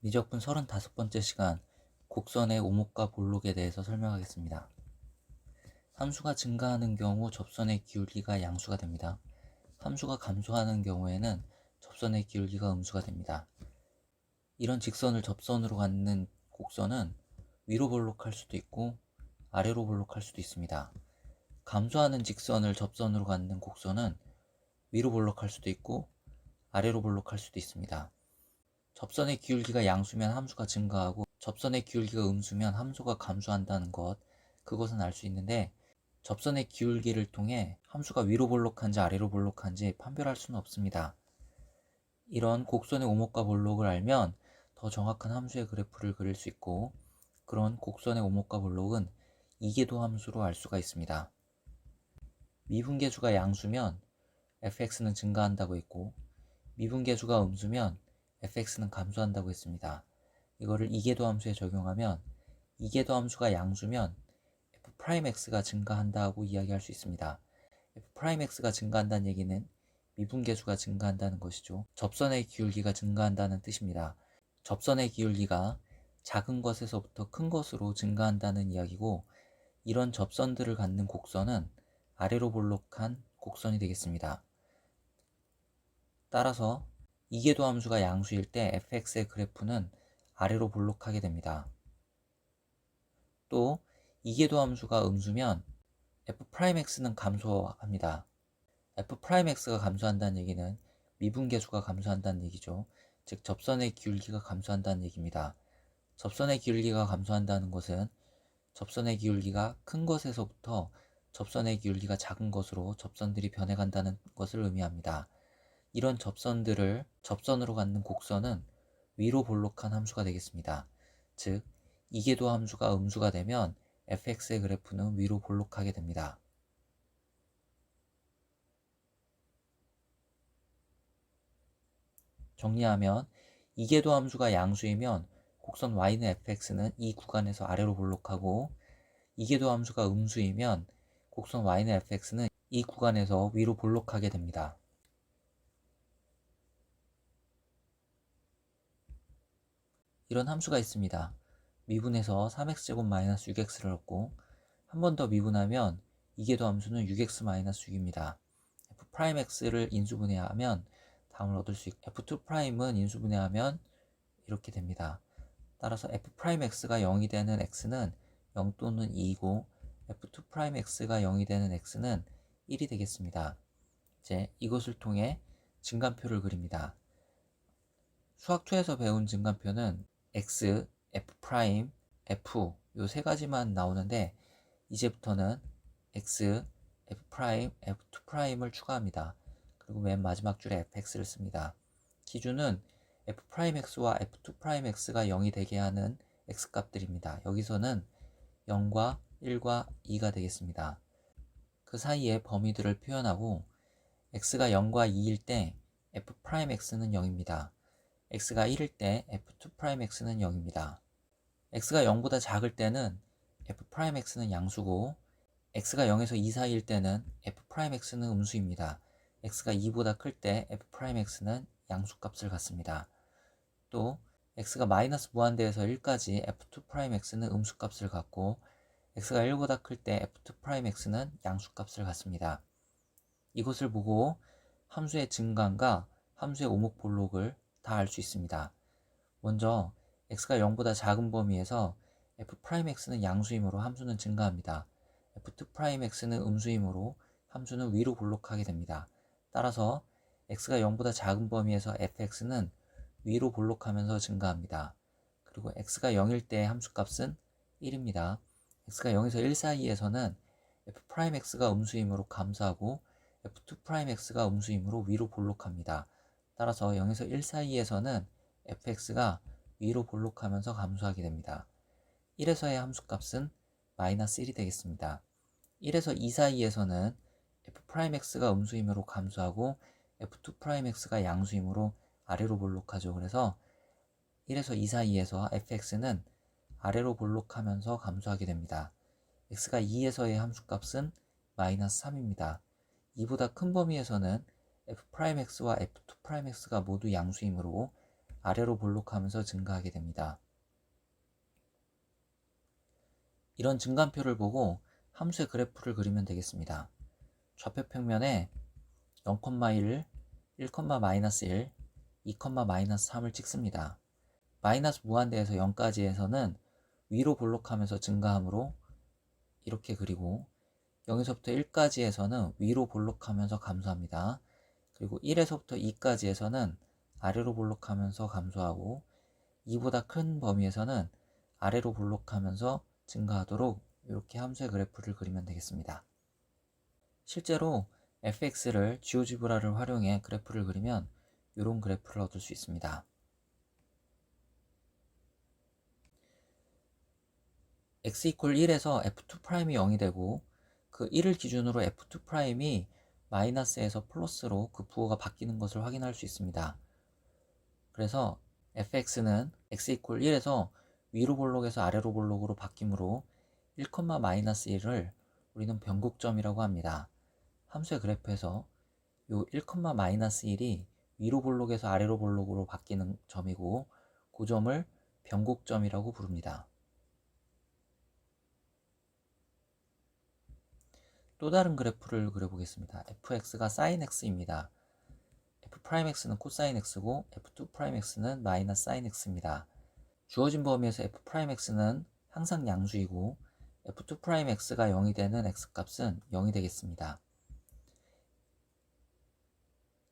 미적분 35번째 시간 곡선의 오목과 볼록에 대해서 설명하겠습니다. 함수가 증가하는 경우 접선의 기울기가 양수가 됩니다. 함수가 감소하는 경우에는 접선의 기울기가 음수가 됩니다. 이런 직선을 접선으로 갖는 곡선은 위로 볼록할 수도 있고 아래로 볼록할 수도 있습니다. 감소하는 직선을 접선으로 갖는 곡선은 위로 볼록할 수도 있고 아래로 볼록할 수도 있습니다. 접선의 기울기가 양수면 함수가 증가하고 접선의 기울기가 음수면 함수가 감소한다는 것, 그것은 알 수 있는데 접선의 기울기를 통해 함수가 위로 볼록한지 아래로 볼록한지 판별할 수는 없습니다. 이런 곡선의 오목과 볼록을 알면 더 정확한 함수의 그래프를 그릴 수 있고, 그런 곡선의 오목과 볼록은 이계도 함수로 알 수가 있습니다. 미분계수가 양수면 fx는 증가한다고 했고, 미분계수가 음수면 fx는 감소한다고 했습니다. 이거를 이계도 함수에 적용하면 이계도 함수가 양수면 f'x가 증가한다고 이야기할 수 있습니다. f'x가 증가한다는 얘기는 미분계수가 증가한다는 것이죠. 접선의 기울기가 증가한다는 뜻입니다. 접선의 기울기가 작은 것에서부터 큰 것으로 증가한다는 이야기고, 이런 접선들을 갖는 곡선은 아래로 볼록한 곡선이 되겠습니다. 따라서 이계도 함수가 양수일 때 fx의 그래프는 아래로 볼록하게 됩니다. 또 이계도 함수가 음수면 f'x는 감소합니다. f'x가 감소한다는 얘기는 미분계수가 감소한다는 얘기죠. 즉 접선의 기울기가 감소한다는 얘기입니다. 접선의 기울기가 감소한다는 것은 접선의 기울기가 큰 것에서부터 접선의 기울기가 작은 것으로 접선들이 변해간다는 것을 의미합니다. 이런 접선들을 접선으로 갖는 곡선은 위로 볼록한 함수가 되겠습니다. 즉 이계도 함수가 음수가 되면 fx의 그래프는 위로 볼록하게 됩니다. 정리하면 이계도 함수가 양수이면 곡선 y는 fx는 이 구간에서 아래로 볼록하고, 이계도 함수가 음수이면 곡선 y는 fx는 이 구간에서 위로 볼록하게 됩니다. 이런 함수가 있습니다. 미분해서 3x제곱 6x를 얻고, 한 번 더 미분하면 이계도 함수는 6x-6입니다. f'x를 인수분해하면 다음을 얻을 수 있고, f2'은 인수분해하면 이렇게 됩니다. 따라서 f'x가 0이 되는 x는 0 또는 2이고 f2'x가 0이 되는 x는 1이 되겠습니다. 이제 이것을 통해 증간표를 그립니다. 수학 2에서 배운 증간표는 x, f', f 요 세 가지만 나오는데, 이제부터는 x, f', f2'을 추가합니다. 그리고 맨 마지막 줄에 fx를 씁니다. 기준은 f'x와 f2'x가 0이 되게 하는 x값들입니다. 여기서는 0과 1과 2가 되겠습니다. 그 사이에 범위들을 표현하고, x가 0과 2일 때 f'x는 0입니다. x가 1일 때 f2'x는 0입니다. x가 0보다 작을 때는 f'x는 양수고, x가 0에서 2 사이일 때는 f'x는 음수입니다. x가 2보다 클 때 f'x는 양수값을 갖습니다. 또 x가 마이너스 무한대에서 1까지 f2'x는 음수값을 갖고, x가 1보다 클 때 f2'x는 양수값을 갖습니다. 이것을 보고 함수의 증가과 함수의 오목볼록을 다 알 수 있습니다. 먼저 x가 0보다 작은 범위에서 f'x는 양수이므로 함수는 증가합니다. f2'x는 음수이므로 함수는 위로 볼록하게 됩니다. 따라서 x가 0보다 작은 범위에서 fx는 위로 볼록하면서 증가합니다. 그리고 x가 0일 때 함수값은 1입니다. x가 0에서 1 사이에서는 f'x가 음수이므로 감소하고 f2'x가 음수이므로 위로 볼록합니다. 따라서 0에서 1 사이에서는 fx가 위로 볼록하면서 감소하게 됩니다. 1에서의 함수값은 마이너스 1이 되겠습니다. 1에서 2 사이에서는 f'x가 음수이므로 감소하고 f2'x가 양수이므로 아래로 볼록하죠. 그래서 1에서 2 사이에서 fx는 아래로 볼록하면서 감소하게 됩니다. x가 2에서의 함수값은 마이너스 3입니다. 2보다 큰 범위에서는 f'x와 f2'x가 모두 양수이므로 아래로 볼록하면서 증가하게 됩니다. 이런 증감표를 보고 함수의 그래프를 그리면 되겠습니다. 좌표 평면에 0,1, 1,-1, 2,-3을 찍습니다. 마이너스 무한대에서 0까지에서는 위로 볼록하면서 증가하므로 이렇게 그리고 0에서부터 1까지에서는 위로 볼록하면서 감소합니다. 그리고 1에서부터 2까지에서는 아래로 볼록하면서 감소하고 2보다 큰 범위에서는 아래로 볼록하면서 증가하도록 이렇게 함수의 그래프를 그리면 되겠습니다. 실제로 fx를 지오지브라를 활용해 그래프를 그리면 이런 그래프를 얻을 수 있습니다. x = 1에서 f2'이 0이 되고 그 1을 기준으로 f2'이 마이너스에서 플러스로 그 부호가 바뀌는 것을 확인할 수 있습니다. 그래서 fx는 x = 1에서 위로 볼록에서 아래로 볼록으로 바뀌므로 1,-1을 우리는 변곡점이라고 합니다. 함수의 그래프에서 요 1,-1이 위로 볼록에서 아래로 볼록으로 바뀌는 점이고 그 점을 변곡점이라고 부릅니다. 또 다른 그래프를 그려보겠습니다. fx가 sin x입니다. f'x는 코사인 x고 f2'x는 마이너스 사인 x입니다. 주어진 범위에서 f'x는 항상 양수이고 f2'x가 0이 되는 x값은 0이 되겠습니다.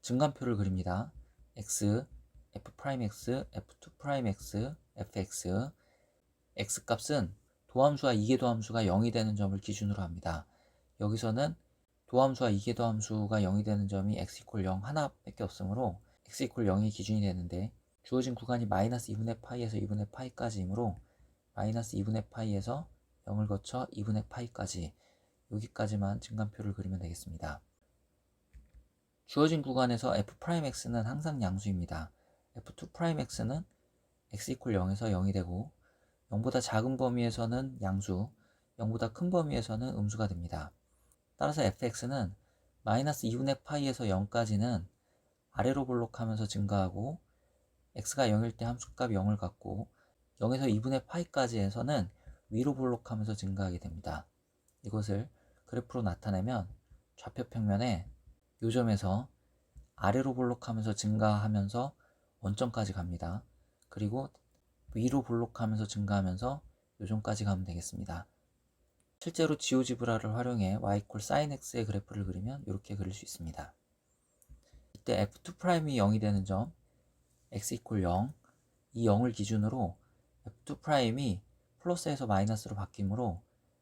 증감표를 그립니다. x, f'x, f2'x, fx x값은 도함수와 이계도함수가 0이 되는 점을 기준으로 합니다. 여기서는 도함수와 이계도함수가 0이 되는 점이 x = 0 하나밖에 없으므로 x = 0이 기준이 되는데 주어진 구간이 마이너스 2분의 파이에서 2분의 파이까지이므로 마이너스 2분의 파이에서 0을 거쳐 2분의 파이까지 여기까지만 증감표를 그리면 되겠습니다. 주어진 구간에서 f'x는 항상 양수입니다. f2'x는 x = 0에서 0이 되고 0보다 작은 범위에서는 양수, 0보다 큰 범위에서는 음수가 됩니다. 따라서 fx는 마이너스 2분의 파이에서 0까지는 아래로 볼록하면서 증가하고 x가 0일 때 함수값 0을 갖고 0에서 2분의 파이까지에서는 위로 볼록하면서 증가하게 됩니다. 이것을 그래프로 나타내면 좌표 평면에 요 점에서 아래로 볼록하면서 증가하면서 원점까지 갑니다. 그리고 위로 볼록하면서 증가하면서 요점까지 가면 되겠습니다. 실제로 지오지브라를 활용해 y = sin x의 그래프를 그리면 이렇게 그릴 수 있습니다. 이때 f2'이 0이 되는 점 x = 0, 이 0을 기준으로 f2'이 플러스에서 마이너스로 바뀌므로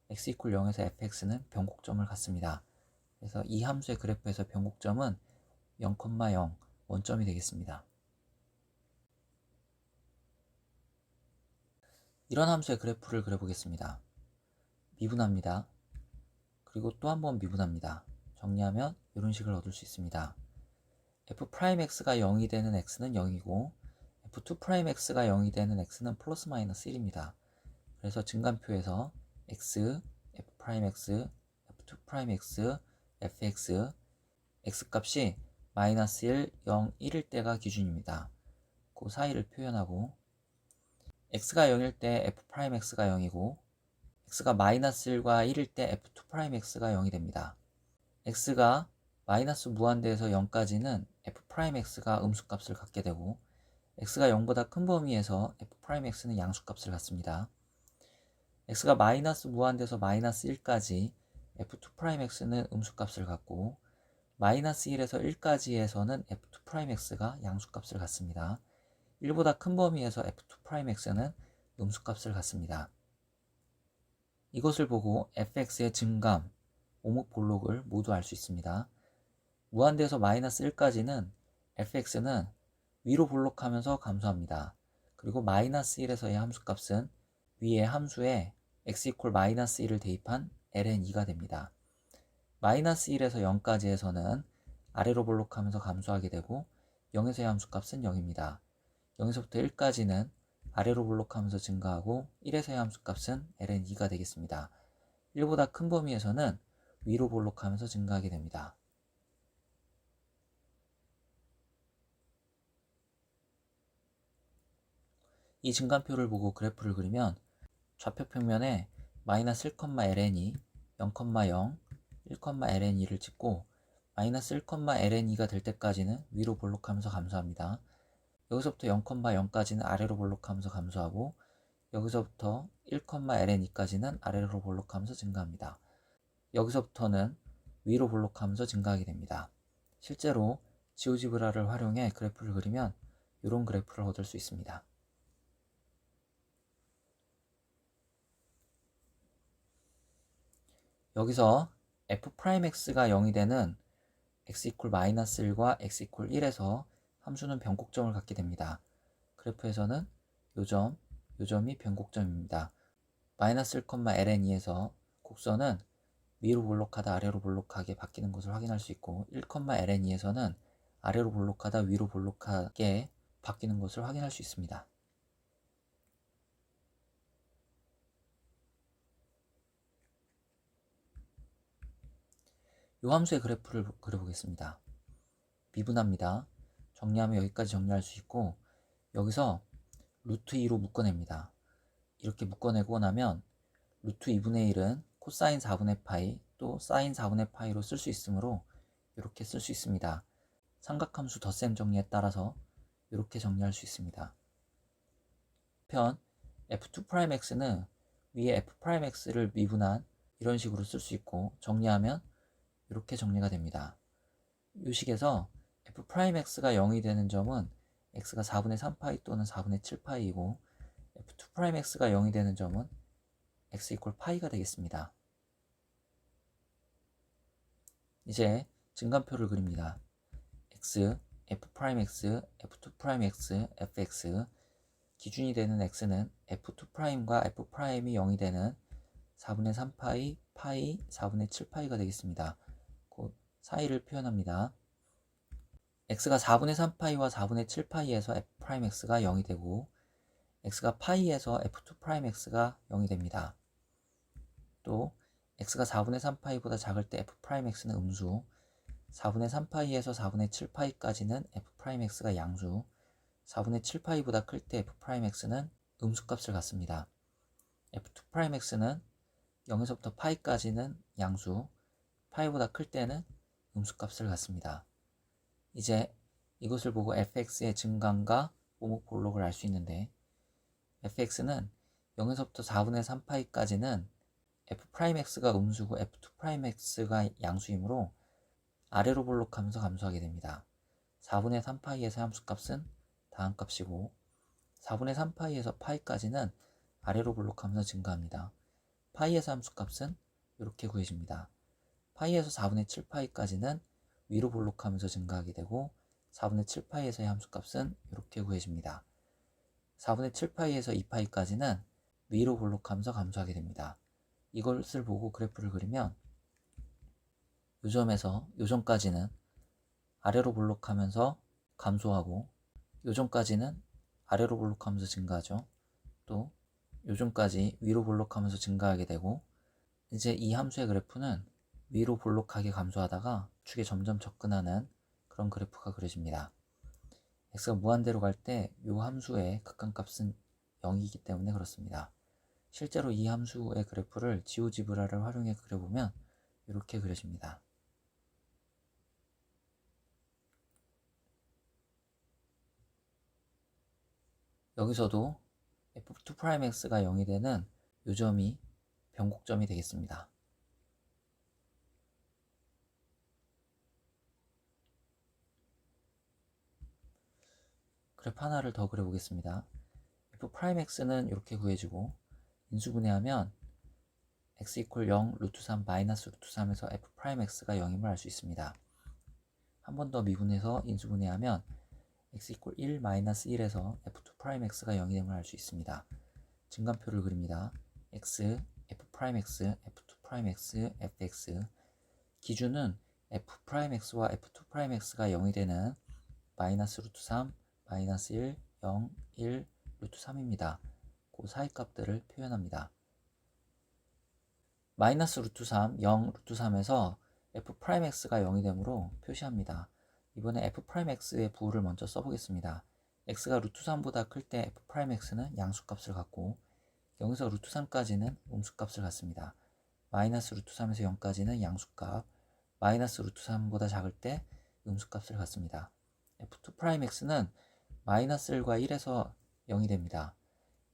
x = 0에서 fx는 변곡점을 갖습니다. 그래서 이 함수의 그래프에서 변곡점은 0,0 원점이 되겠습니다. 이런 함수의 그래프를 그려보겠습니다. 미분합니다. 그리고 또 한 번 미분합니다. 정리하면 이런 식을 얻을 수 있습니다. f'x가 0이 되는 x는 0이고 f2'x가 0이 되는 x는 플러스 마이너스 1입니다. 그래서 증감표에서 x, f'x, f2'x, fx, x값이 마이너스 1, 0, 1일 때가 기준입니다. 그 사이를 표현하고 x가 0일 때 f'x가 0이고 x가 마이너스 1과 1일 때 f2'x가 0이 됩니다. x가 마이너스 무한대에서 0까지는 f'x가 음수값을 갖게 되고 x가 0보다 큰 범위에서 f'x는 양수값을 갖습니다. x가 마이너스 무한대에서 마이너스 1까지 f2'x는 음수값을 갖고 마이너스 1에서 1까지에서는 f2'x가 양수값을 갖습니다. 1보다 큰 범위에서 f2'x는 음수값을 갖습니다. 이것을 보고 fx의 증감, 오목볼록을 모두 알 수 있습니다. 무한대에서 마이너스 1까지는 fx는 위로 볼록하면서 감소합니다. 그리고 마이너스 1에서의 함수값은 위에 함수에 x = 마이너스 1을 대입한 ln2가 됩니다. 마이너스 1에서 0까지에서는 아래로 볼록하면서 감소하게 되고 0에서의 함수값은 0입니다. 0에서부터 1까지는 아래로 볼록하면서 증가하고 1에서의 함수값은 ln2가 되겠습니다. 1보다 큰 범위에서는 위로 볼록하면서 증가하게 됩니다. 이 증간표를 보고 그래프를 그리면 좌표 평면에 마이너스 1,ln이 0,0, 1,ln2를 찍고 마이너스 1,ln2가 될 때까지는 위로 볼록하면서 감소합니다. 여기서부터 0,0까지는 아래로 볼록하면서 감소하고 여기서부터 1,ln2까지는 아래로 볼록하면서 증가합니다. 여기서부터는 위로 볼록하면서 증가하게 됩니다. 실제로 지오지브라를 활용해 그래프를 그리면 이런 그래프를 얻을 수 있습니다. 여기서 f'x가 0이 되는 x 이퀄 마이너스 1과 x 이퀄 1에서 함수는 변곡점을 갖게 됩니다. 그래프에서는 요점이 변곡점입니다. 마이너스 1,ln2에서 곡선은 위로 볼록하다 아래로 볼록하게 바뀌는 것을 확인할 수 있고 1,ln2에서는 아래로 볼록하다 위로 볼록하게 바뀌는 것을 확인할 수 있습니다. 이 함수의 그래프를 그려보겠습니다. 미분합니다. 정리하면 여기까지 정리할 수 있고 여기서 루트 2로 묶어냅니다. 이렇게 묶어내고 나면 루트 2분의 1은 코사인 4분의 파이 또 사인 4분의 파이로 쓸 수 있으므로 이렇게 쓸 수 있습니다. 삼각함수 덧셈 정리에 따라서 이렇게 정리할 수 있습니다. 편 f2'x는 위에 f'x를 미분한 이런 식으로 쓸 수 있고 정리하면 이렇게 정리가 됩니다. 이 식에서 f'x가 0이 되는 점은 x가 4분의 3파이 또는 4분의 7파이이고 f2'x가 0이 되는 점은 x 이퀄 파이가 되겠습니다. 이제 증간표를 그립니다. x, f'x, f2'x, fx 기준이 되는 x는 f2'과 f'이 0이 되는 4분의 3파이, 파이, 4분의 7파이가 되겠습니다. 그 사이를 표현합니다. x가 4분의 3파이와 4분의 7파이에서 f'x가 0이 되고 x가 파이에서 f2'x가 0이 됩니다. 또 x가 4분의 3파이보다 작을 때 f'x는 음수, 4분의 3파이에서 4분의 7파이까지는 f'x가 양수, 4분의 7파이보다 클 때 f'x는 음수값을 갖습니다. f2'x는 0에서부터 파이까지는 양수, 파이보다 클 때는 음수값을 갖습니다. 이제 이것을 보고 fx의 증가과 오목 볼록을 알 수 있는데 fx는 0에서부터 4분의 3파이까지는 f'x가 음수고 f2'x가 양수이므로 아래로 볼록하면서 감소하게 됩니다. 4분의 3파이에서 함수값은 다음 값이고 4분의 3파이에서 파이까지는 아래로 볼록하면서 증가합니다. 파이에서 함수값은 이렇게 구해집니다. 파이에서 4분의 7파이까지는 위로 볼록하면서 증가하게 되고 4분의 7파이에서의 함수값은 이렇게 구해집니다. 4분의 7파이에서 2파이까지는 위로 볼록하면서 감소하게 됩니다. 이것을 보고 그래프를 그리면 요점에서 요점까지는 아래로 볼록하면서 감소하고 요점까지는 아래로 볼록하면서 증가하죠. 또 요점까지 위로 볼록하면서 증가하게 되고 이제 이 함수의 그래프는 위로 볼록하게 감소하다가 축에 점점 접근하는 그런 그래프가 그려집니다. x가 무한대로 갈 때 이 함수의 극한값은 0이기 때문에 그렇습니다. 실제로 이 함수의 그래프를 지오지브라를 활용해 그려보면 이렇게 그려집니다. 여기서도 f2'x가 0이 되는 요점이 변곡점이 되겠습니다. 그래프 하나를 더 그려보겠습니다. f'x는 이렇게 구해지고 인수분해하면 x 이퀄 0 루트 3 마이너스 루트 3에서 f'x가 0임을 알 수 있습니다. 한 번 더 미분해서 인수분해하면 x 이퀄 1 마이너스 1에서 f2'x가 0이 됨을 알 수 있습니다. 증간표를 그립니다. x, f'x, f2'x, fx 기준은 f'x와 f2'x가 0이 되는 마이너스 루트 3, 마이너스 1, 0, 1, 루트 3입니다. 그 사이 값들을 표현합니다. 마이너스 루트 3, 0, 루트 3에서 f'x가 0이 되므로 표시합니다. 이번에 f'x의 부호를 먼저 써보겠습니다. x가 루트 3보다 클 때 f'x는 양수값을 갖고, 여기서 루트 3까지는 음수값을 갖습니다. 마이너스 루트 3에서 0까지는 양수값, 마이너스 루트 3보다 작을 때 음수값을 갖습니다. f2'x는 마이너스 1과 1에서 0이 됩니다.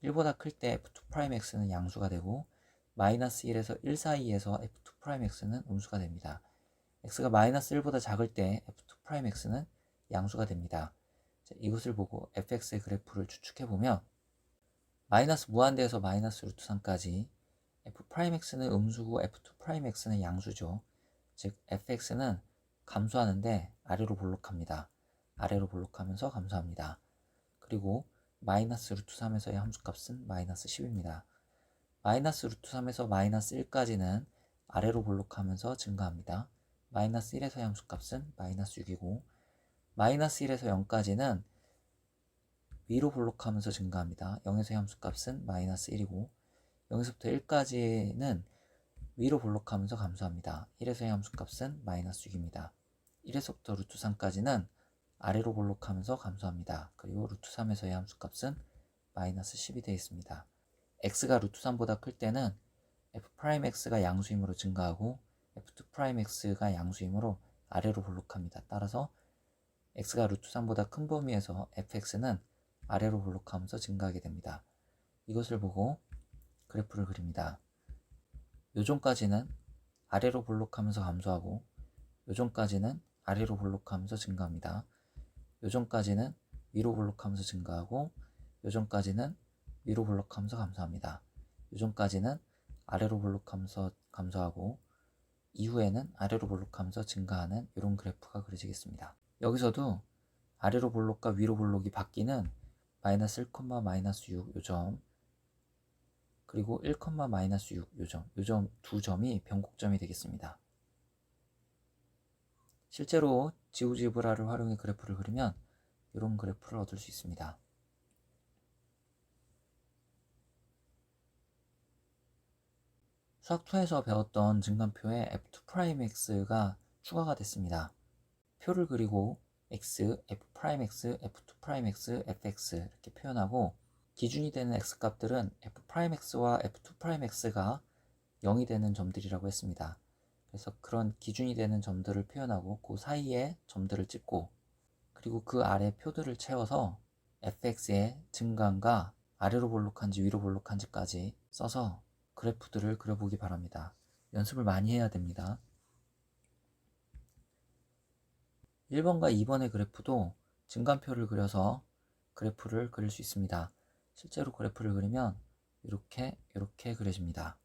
1보다 클 때 f2'x는 양수가 되고, 마이너스 1에서 1 사이에서 f2'x는 음수가 됩니다. x가 마이너스 1보다 작을 때 f2'x는 양수가 됩니다. 자, 이것을 보고 fx의 그래프를 추측해보면, 마이너스 무한대에서 마이너스 루트 3까지 f'x는 음수고 f2'x는 양수죠. 즉 fx는 감소하는데 아래로 볼록합니다. 아래로 볼록하면서 감소합니다. 그리고 마이너스 루트 3에서의 함수값은 마이너스 10입니다. 마이너스 루트 3에서 마이너스 1까지는 아래로 볼록하면서 증가합니다. 마이너스 1에서의 함수값은 마이너스 6이고, 마이너스 1에서 0까지는 위로 볼록하면서 증가합니다. 0에서의 함수값은 마이너스 1이고, 0에서부터 1까지는 위로 볼록하면서 감소합니다. 1에서의 함수값은 마이너스 6입니다. 1에서부터 루트 3까지는 아래로 볼록하면서 감소합니다. 그리고 루트 3에서의 함수값은 마이너스 10이 되어 있습니다. x가 루트 3보다 클 때는 f'x가 양수이므로 증가하고, f2'x가 양수이므로 아래로 볼록합니다. 따라서 x가 루트 3보다 큰 범위에서 fx는 아래로 볼록하면서 증가하게 됩니다. 이것을 보고 그래프를 그립니다. 요점까지는 아래로 볼록하면서 감소하고, 요점까지는 아래로 볼록하면서 증가합니다. 요점까지는 위로 볼록하면서 증가하고, 요점까지는 위로 볼록하면서 감소합니다. 요점까지는 아래로 볼록하면서 감소하고, 이후에는 아래로 볼록하면서 증가하는 이런 그래프가 그려지겠습니다. 여기서도 아래로 볼록과 위로 볼록이 바뀌는 마이너스 1, 마이너스 6 요점, 그리고 1, 마이너스 6 요점 두 점이 변곡점이 되겠습니다. 실제로 지오지브라를 활용해 그래프를 그리면 이런 그래프를 얻을 수 있습니다. 수학2에서 배웠던 증간표에 f2'x가 추가가 됐습니다. 표를 그리고 x, f'x, f2'x, fx 이렇게 표현하고, 기준이 되는 x값들은 f'x와 f2'x가 0이 되는 점들이라고 했습니다. 그래서 그런 기준이 되는 점들을 표현하고 그 사이에 점들을 찍고, 그리고 그 아래 표들을 채워서 fx의 증가가 아래로 볼록한지 위로 볼록한지까지 써서 그래프들을 그려보기 바랍니다. 연습을 많이 해야 됩니다. 1번과 2번의 그래프도 증간표를 그려서 그래프를 그릴 수 있습니다. 실제로 그래프를 그리면 이렇게 그려집니다.